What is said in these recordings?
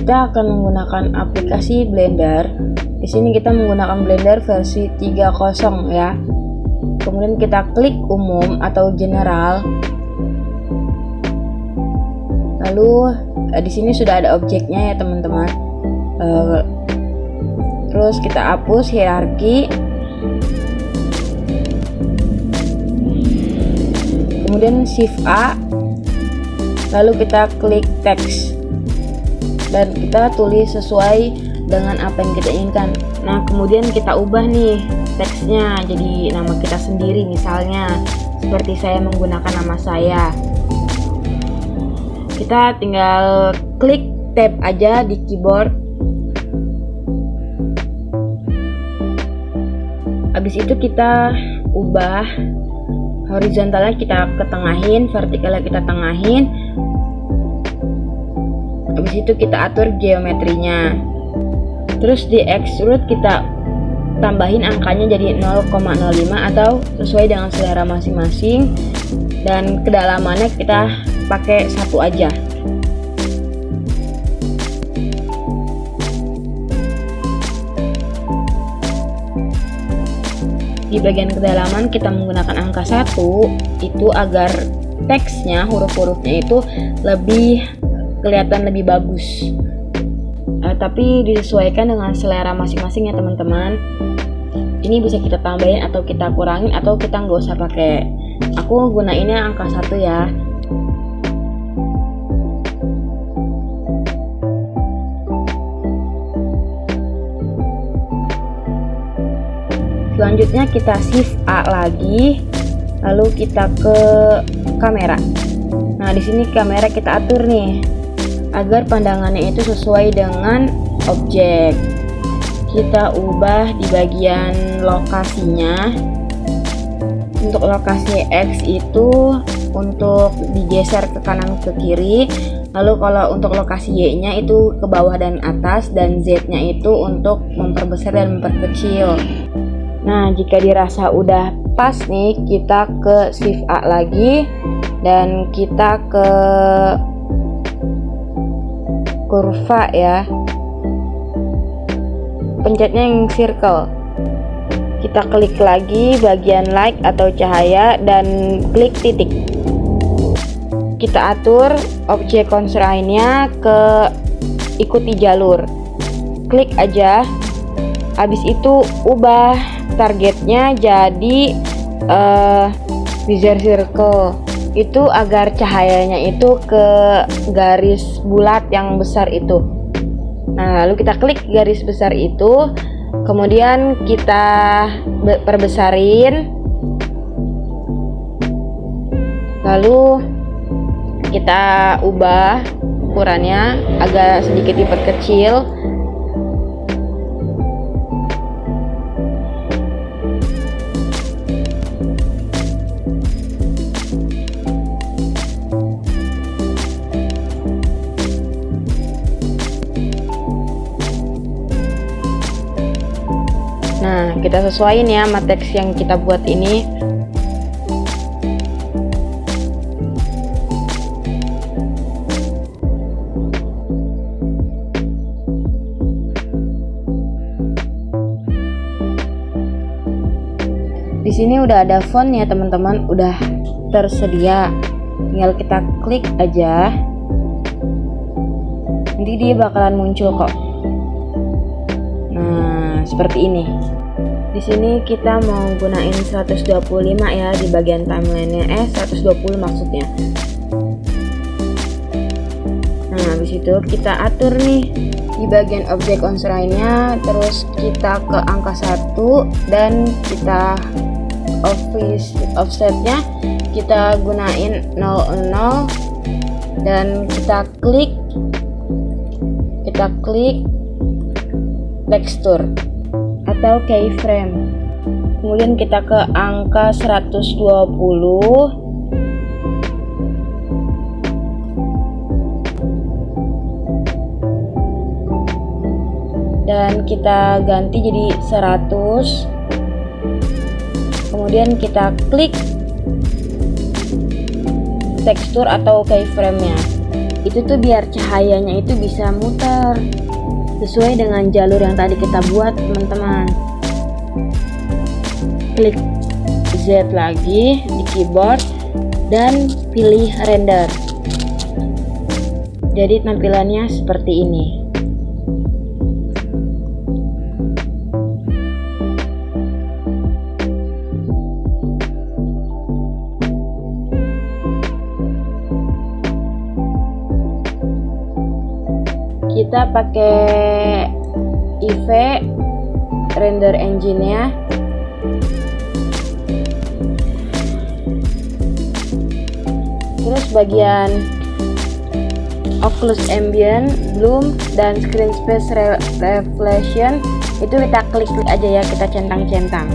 Kita akan menggunakan aplikasi Blender. Di sini kita menggunakan Blender versi 3.0 ya. Kemudian kita klik umum atau general. Lalu di sini sudah ada objeknya ya teman-teman. Terus kita hapus hierarki. Kemudian Shift A. Lalu kita klik teks. Dan kita tulis sesuai dengan apa yang kita inginkan. Nah, kemudian kita ubah nih teksnya jadi nama kita sendiri, misalnya seperti saya menggunakan nama saya. Kita tinggal klik tab aja di keyboard. Habis itu kita ubah horizontalnya, kita ketengahin, vertikalnya kita tengahin. Habis itu kita atur geometrinya. Terus di extrude kita tambahin angkanya jadi 0,05 atau sesuai dengan selera masing-masing. Dan kedalamannya kita pakai 1 aja. Di bagian kedalaman kita menggunakan angka 1 itu agar teksnya, huruf-hurufnya itu lebih kelihatan lebih bagus. Tapi disesuaikan dengan selera masing-masing ya teman-teman. Ini bisa kita tambahin atau kita kurangin atau kita nggak usah pakai. Aku gunainnya angka 1 ya. Selanjutnya kita Shift A lagi, lalu kita ke kamera. Nah, di sini kamera kita atur nih agar pandangannya itu sesuai dengan objek. Kita ubah di bagian lokasinya. Untuk lokasi X itu untuk digeser ke kanan ke kiri. Lalu kalau untuk lokasi Y-nya itu ke bawah dan atas, dan Z-nya itu untuk memperbesar dan memperkecil. Nah, jika dirasa udah pas nih, kita ke Shift A lagi dan kita ke kurva ya. Pencetnya yang circle. Kita klik lagi bagian light atau cahaya dan klik titik. Kita atur objek constraint-nya ke ikuti jalur. Klik aja. Habis itu ubah targetnya jadi wizard circle. Itu agar cahayanya itu ke garis bulat yang besar itu. Nah, lalu kita klik garis besar itu, kemudian kita perbesarin, lalu kita ubah ukurannya agak sedikit diperkecil. Nah, kita sesuaiin ya sama teks yang kita buat ini. Di sini udah ada font ya teman-teman, udah tersedia. Tinggal kita klik aja. Nanti dia bakalan muncul kok. Nah, seperti ini. Di sini kita mau gunain 125 ya di bagian timelinenya, 120 maksudnya. Nah, habis itu kita atur nih di bagian objek constraint-nya, terus kita ke angka 1 dan kita offsetnya kita gunain 00 dan kita klik tekstur atau keyframe. Kemudian kita ke angka 120 dan kita ganti jadi 100. Kemudian kita klik tekstur atau keyframe-nya. Itu tuh biar cahayanya itu bisa muter sesuai dengan jalur yang tadi kita buat, teman-teman. Klik Z lagi di keyboard dan pilih render. Jadi tampilannya seperti ini. Kita pakai Eevee render engine-nya. Terus bagian Oculus Ambient, Bloom, dan Screen Space Reflection itu kita klik-klik aja ya, kita centang-centang.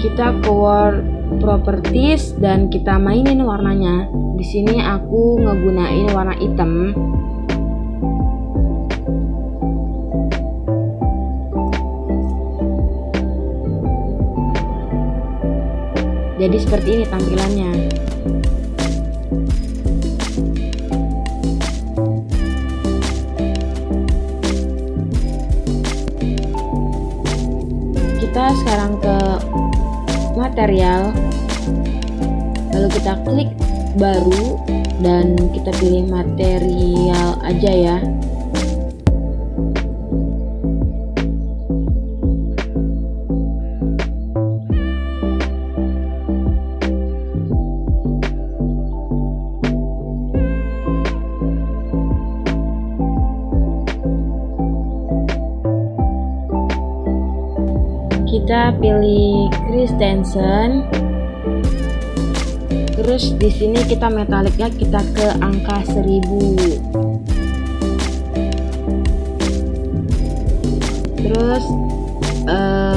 Kita ke World Properties dan kita mainin warnanya. Di sini aku ngegunain warna hitam. Jadi seperti ini tampilannya. Kita sekarang ke material, lalu kita klik baru dan kita pilih material aja ya. Kita pilih Christensen. Terus di sini kita metaliknya kita ke angka 1000. Terus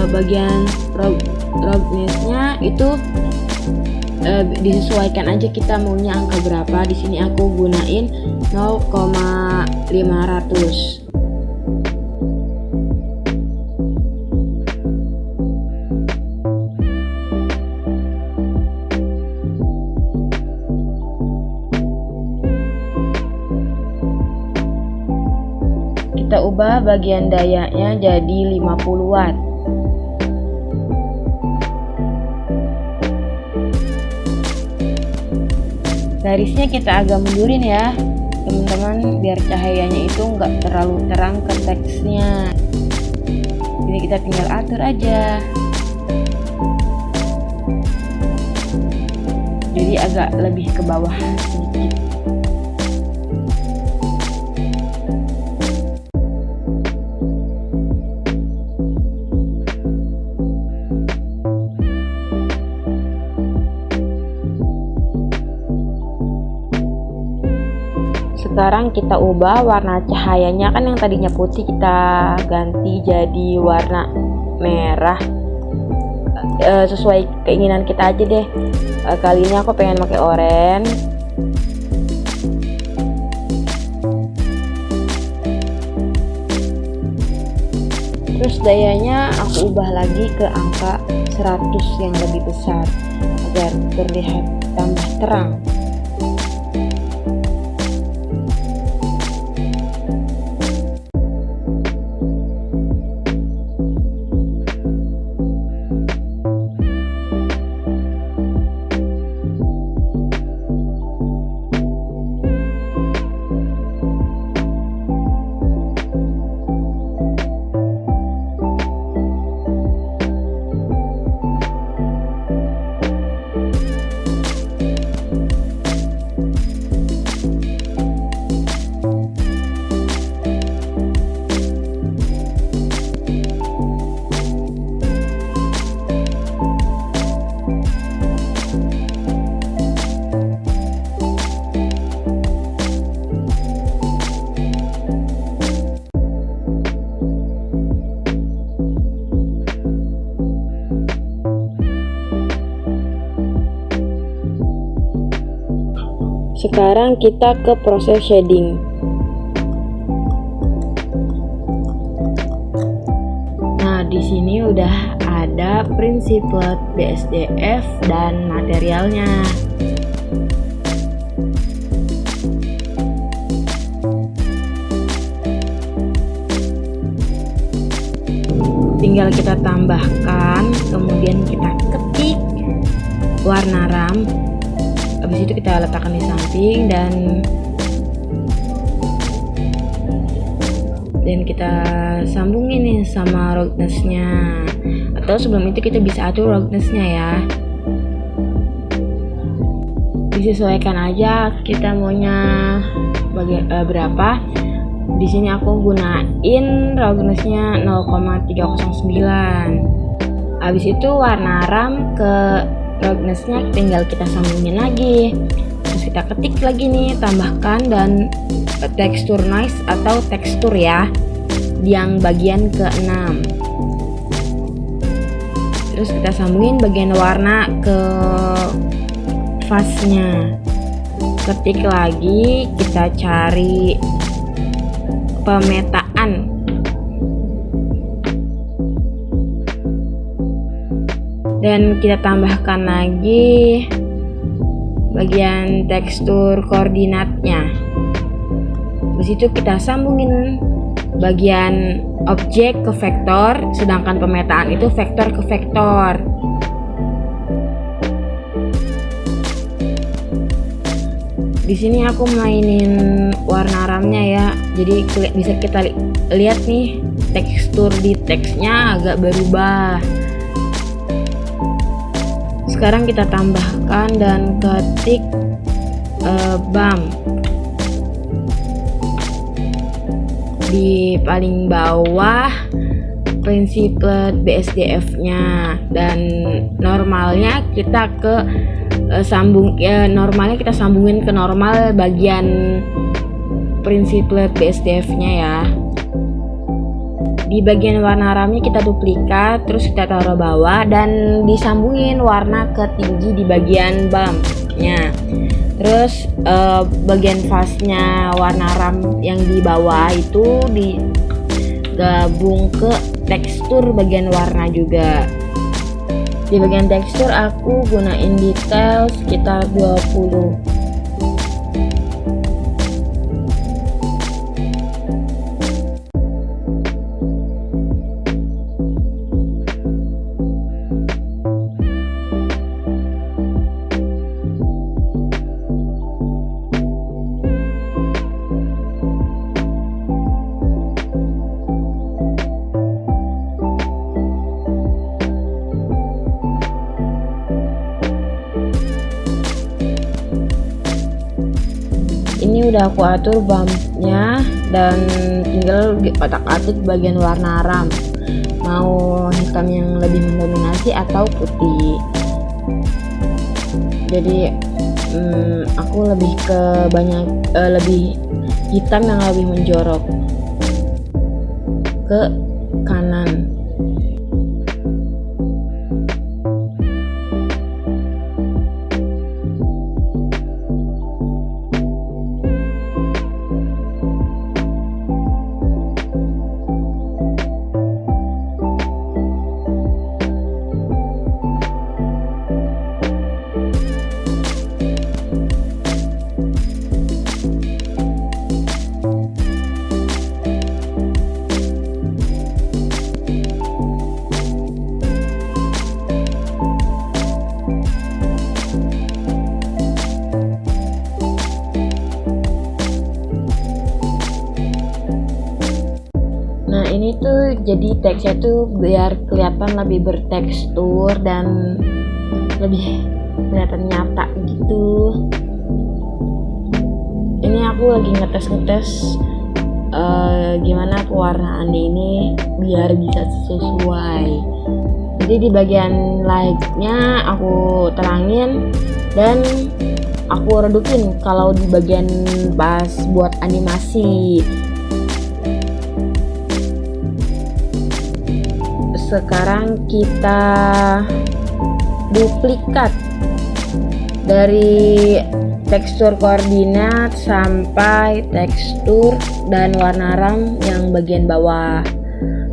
bagian roughness-nya itu disesuaikan aja kita maunya angka berapa. Di sini aku gunain 0,500. Kita ubah bagian dayanya jadi 50 watt. Garisnya kita agak mundurin ya teman-teman, biar cahayanya itu nggak terlalu terang ke teksnya. Jadi kita tinggal atur aja. Jadi agak lebih ke bawah sedikit. Sekarang kita ubah warna cahayanya, kan yang tadinya putih kita ganti jadi warna merah. Sesuai keinginan kita aja deh. Kali ini aku pengen pakai oranye. Terus dayanya aku ubah lagi ke angka 100 yang lebih besar agar terlihat tambah terang. Sekarang kita ke proses shading. Nah, di sini udah ada Principled BSDF dan materialnya. Tinggal kita tambahkan, kemudian kita ketik warna RAM. Habis itu kita letakkan di samping dan kita sambungin nih sama roughness-nya. Atau sebelum itu kita bisa atur roughness-nya ya. Disesuaikan aja kita maunya berapa. Di sini aku gunain roughness-nya 0,309. Habis itu warna RAM ke roughness-nya tinggal kita sambungin lagi. Terus kita ketik lagi nih, tambahkan dan tekstur noise atau tekstur ya, yang bagian ke-6. Terus kita sambungin bagian warna ke fuzz-nya. Ketik lagi, kita cari pemetaan. Dan kita tambahkan lagi bagian tekstur koordinatnya. Di situ kita sambungin bagian objek ke vektor, sedangkan pemetaan itu vektor ke vektor. Di sini aku mainin warna RAM-nya ya, jadi bisa kita lihat nih tekstur di teksnya agak berubah. Sekarang kita tambahkan dan ketik bump di paling bawah Principled BSDF-nya, dan normalnya kita ke normalnya kita sambungin ke normal bagian Principled BSDF-nya ya. Di bagian warna RAM-nya kita duplikat, terus kita taruh bawah dan disambungin warna ke tinggi di bagian bump-nya. Terus bagian fuzz-nya warna RAM yang di bawah itu digabung ke tekstur bagian warna juga. Di bagian tekstur aku gunain detail sekitar 20. Ini udah aku atur bumpnya dan tinggal otak-atik bagian warna RAM, mau hitam yang lebih mendominasi atau putih. Jadi aku lebih ke lebih hitam yang lebih menjorok ke kanan. Ini tuh jadi teksnya tuh biar kelihatan lebih bertekstur dan lebih kelihatan nyata gitu. Ini aku lagi ngetes gimana pewarnaan ini biar bisa sesuai. Jadi di bagian lightnya aku terangin dan aku redupin kalau di bagian pas buat animasi. Sekarang kita duplikat dari tekstur koordinat sampai tekstur dan warna RAM yang bagian bawah.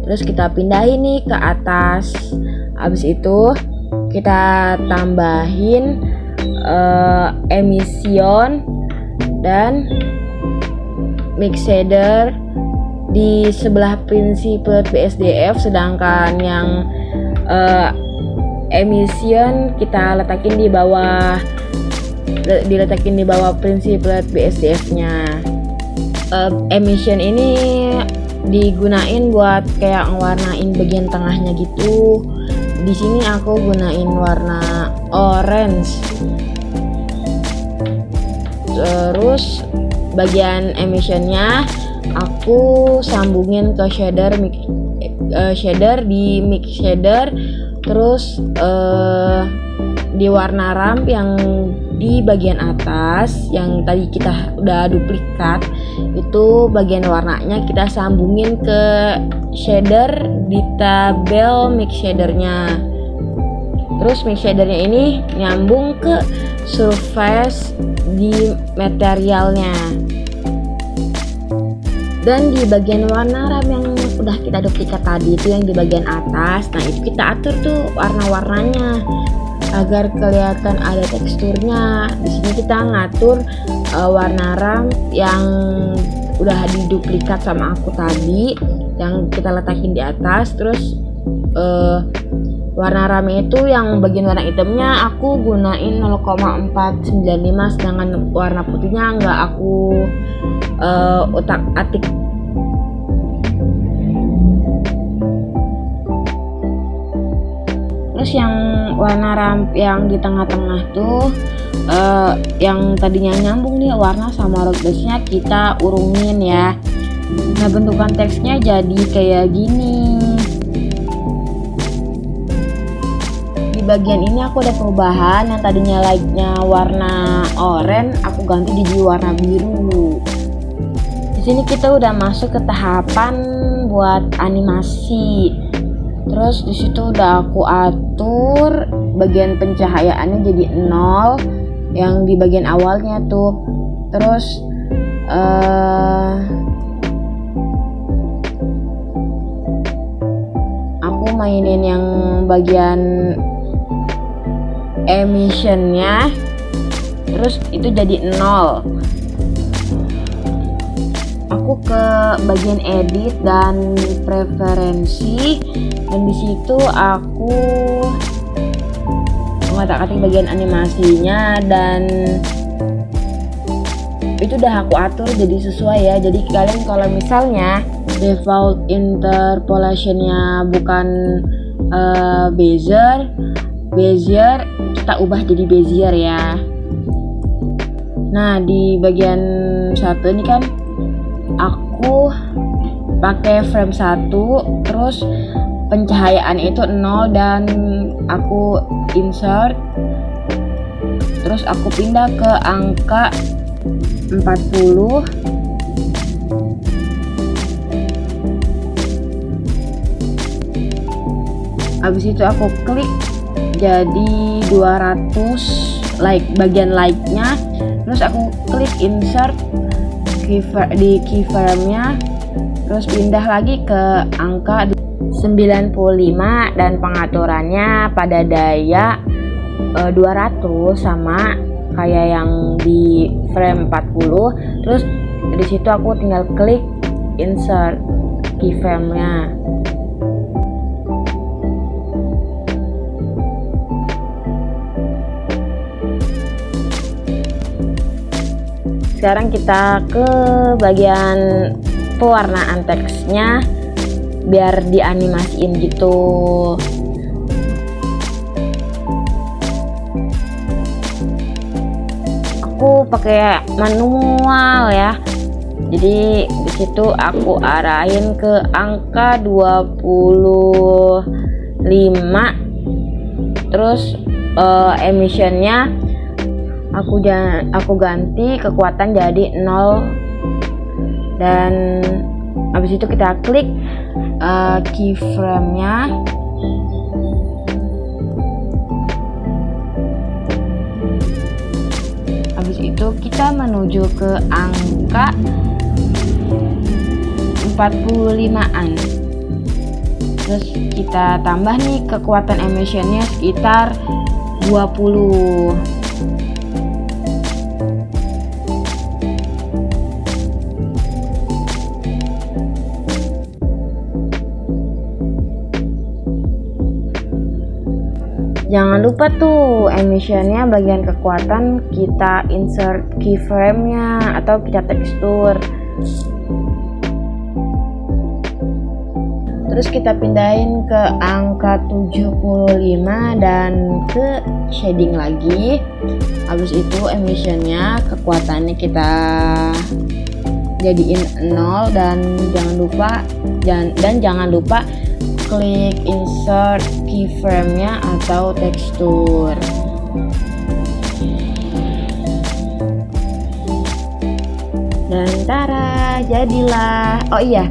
Terus kita pindahin nih ke atas. Habis itu kita tambahin emission dan mix shader di sebelah Principled BSDF, sedangkan yang emission kita diletakin di bawah Principled BSDF-nya. Emission ini digunain buat kayak ngewarnain bagian tengahnya gitu. Di sini aku gunain warna orange. Terus bagian emissionnya aku sambungin ke shader di mix shader. Terus di warna ramp yang di bagian atas yang tadi kita udah duplikat, itu bagian warnanya kita sambungin ke shader di tabel mix shadernya. Terus mix shadernya ini nyambung ke surface di materialnya. Dan di bagian warna RAM yang udah kita duplikat tadi itu yang di bagian atas, nah itu kita atur tuh warna-warnanya agar kelihatan ada teksturnya. Di sini kita ngatur warna RAM yang udah diduplikat sama aku tadi, yang kita letakin di atas. Terus warna RAM itu yang bagian warna hitamnya aku gunain 0,495, sedangkan warna putihnya nggak aku utak-atik. Terus yang warna ramp yang di tengah-tengah tuh yang tadinya nyambung nih warna sama rogdasnya kita urungin ya. Nah, bentukan teksnya jadi kayak gini. Di bagian ini aku ada perubahan, yang tadinya like-nya warna oranye aku ganti jadi warna biru. Di sini kita udah masuk ke tahapan buat animasi. Terus di situ udah aku atur bagian pencahayaannya jadi 0 yang di bagian awalnya tuh. Terus aku mainin yang bagian emissionnya, terus itu jadi 0. Aku ke bagian edit dan preferensi, dan di situ aku mengotak-atik bagian animasinya, dan itu udah aku atur jadi sesuai ya. Jadi kalian kalau misalnya default interpolationnya bukan Bezier kita ubah jadi Bezier ya. Nah, di bagian satu ini kan aku pakai frame 1, terus pencahayaan itu 0 dan aku insert, terus aku pindah ke angka 40. Habis itu aku klik jadi 200 like, bagian like-nya. Terus aku klik insert di keyframe-nya, terus pindah lagi ke angka 95 dan pengaturannya pada daya 200 sama kayak yang di frame 40. Terus di situ aku tinggal klik insert keyframe-nya. Sekarang kita ke bagian pewarnaan teksnya biar dianimasiin gitu. Aku pakai manual ya. Jadi di situ aku arahin ke angka 25. Terus emissionnya aku ganti kekuatan jadi 0, dan habis itu kita klik keyframe-nya. Habis itu kita menuju ke angka 45-an. Terus kita tambah nih kekuatan emissionnya sekitar 20. Jangan lupa tuh emissionnya bagian kekuatan kita insert keyframe-nya atau kita tekstur. Terus kita pindahin ke angka 75 dan ke shading lagi. Habis itu emissionnya kekuatannya kita jadiin 0 dan jangan lupa klik insert keyframe-nya atau tekstur. Dan tara, jadilah. Oh iya,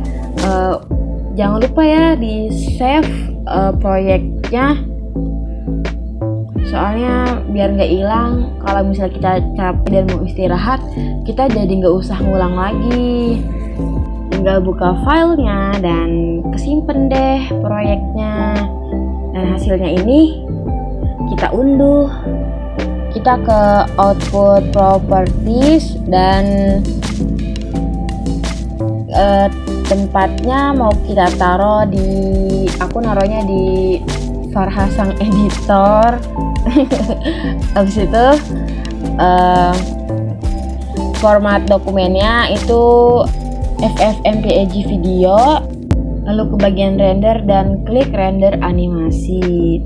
jangan lupa ya di save proyeknya, soalnya biar nggak hilang. Kalau misalnya kita capek dan mau istirahat, kita jadi nggak usah ngulang lagi. Tinggal buka filenya dan kesimpan deh proyeknya. Dan hasilnya ini kita unduh. Kita ke output properties dan tempatnya mau kita taruh aku naruhnya di Farha sang editor. Habis itu format dokumennya itu FFmpeg video, lalu ke bagian render dan klik render animasi.